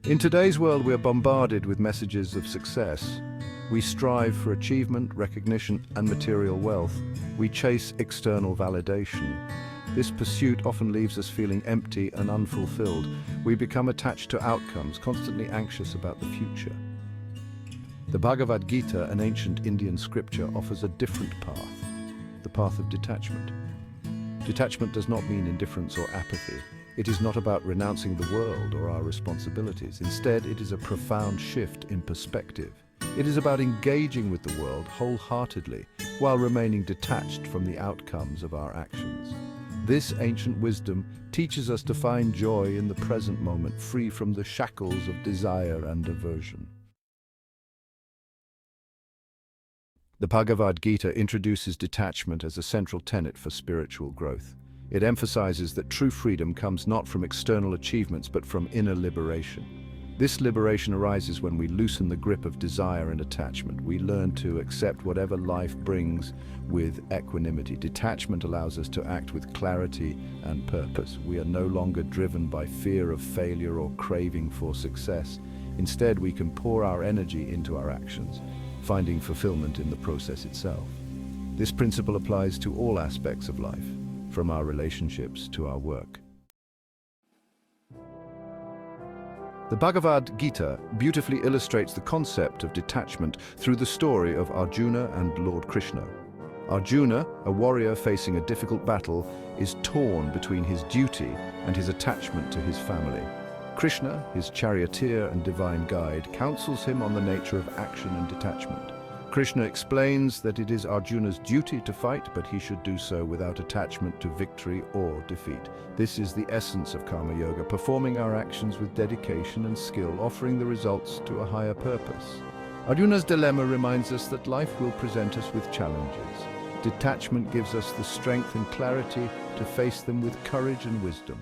In today's world, we are bombarded with messages of success. We strive for achievement, recognition, and material wealth. We chase external validation. This pursuit often leaves us feeling empty and unfulfilled. We become attached to outcomes, constantly anxious about the future. The Bhagavad Gita, an ancient Indian scripture, offers a different path, the path of detachment. Detachment does not mean indifference or apathy. It is not about renouncing the world or our responsibilities. Instead, it is a profound shift in perspective. It is about engaging with the world wholeheartedly while remaining detached from the outcomes of our actions. This ancient wisdom teaches us to find joy in the present moment, free from the shackles of desire and aversion. The Bhagavad Gita introduces detachment as a central tenet for spiritual growth. It emphasizes that true freedom comes not from external achievements but from inner liberation. This liberation arises when we loosen the grip of desire and attachment. We learn to accept whatever life brings with equanimity. Detachment allows us to act with clarity and purpose. We are no longer driven by fear of failure or craving for success. Instead, we can pour our energy into our actions, finding fulfillment in the process itself. This principle applies to all aspects of life, from our relationships to our work. The Bhagavad Gita beautifully illustrates the concept of detachment through the story of Arjuna and Lord Krishna. Arjuna, a warrior facing a difficult battle, is torn between his duty and his attachment to his family. Krishna, his charioteer and divine guide, counsels him on the nature of action and detachment. Krishna explains that it is Arjuna's duty to fight, but he should do so without attachment to victory or defeat. This is the essence of Karma Yoga, performing our actions with dedication and skill, offering the results to a higher purpose. Arjuna's dilemma reminds us that life will present us with challenges. Detachment gives us the strength and clarity to face them with courage and wisdom.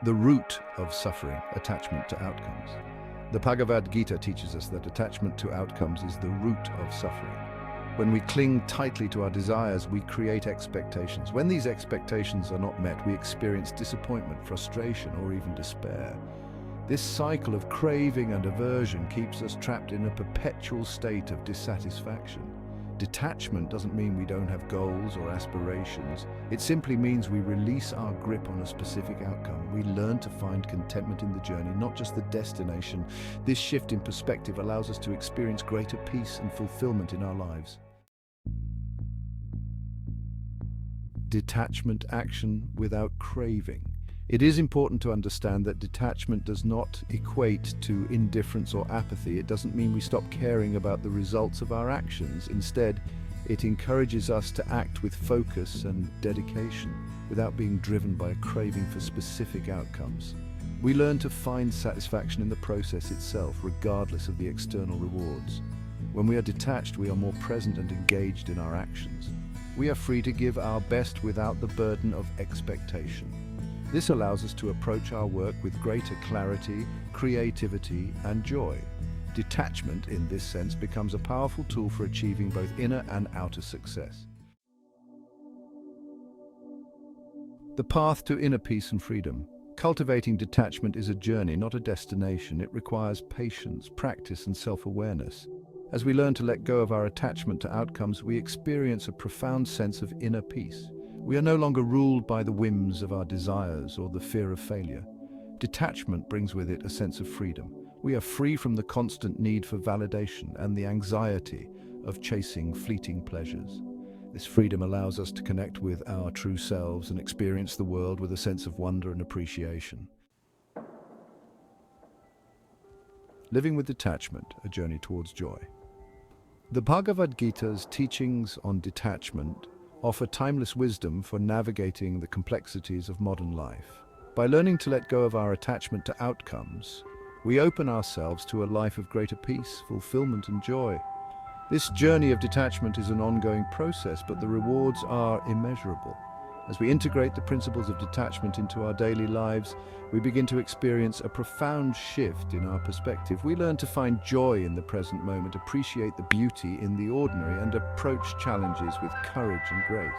The root of suffering, attachment to outcomes. The Bhagavad Gita teaches us that attachment to outcomes is the root of suffering. When we cling tightly to our desires, we create expectations. When these expectations are not met, we experience disappointment, frustration, or even despair. This cycle of craving and aversion keeps us trapped in a perpetual state of dissatisfaction. Detachment doesn't mean we don't have goals or aspirations. It simply means we release our grip on a specific outcome. We learn to find contentment in the journey, not just the destination. This shift in perspective allows us to experience greater peace and fulfillment in our lives. Detachment action without craving. It is important to understand that detachment does not equate to indifference or apathy. It doesn't mean we stop caring about the results of our actions. Instead, it encourages us to act with focus and dedication without being driven by a craving for specific outcomes. We learn to find satisfaction in the process itself, regardless of the external rewards. When we are detached, we are more present and engaged in our actions. We are free to give our best without the burden of expectation. This allows us to approach our work with greater clarity, creativity, and joy. Detachment, in this sense, becomes a powerful tool for achieving both inner and outer success. The path to inner peace and freedom. Cultivating detachment is a journey, not a destination. It requires patience, practice, and self-awareness. As we learn to let go of our attachment to outcomes, we experience a profound sense of inner peace. We are no longer ruled by the whims of our desires or the fear of failure. Detachment brings with it a sense of freedom. We are free from the constant need for validation and the anxiety of chasing fleeting pleasures. This freedom allows us to connect with our true selves and experience the world with a sense of wonder and appreciation. Living with detachment, a journey towards joy. The Bhagavad Gita's teachings on detachment offer timeless wisdom for navigating the complexities of modern life. By learning to let go of our attachment to outcomes, we open ourselves to a life of greater peace, fulfillment, and joy. This journey of detachment is an ongoing process, but the rewards are immeasurable. As we integrate the principles of detachment into our daily lives, we begin to experience a profound shift in our perspective. We learn to find joy in the present moment, appreciate the beauty in the ordinary, and approach challenges with courage and grace.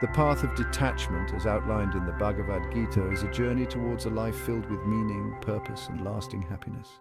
The path of detachment, as outlined in the Bhagavad Gita, is a journey towards a life filled with meaning, purpose, and lasting happiness.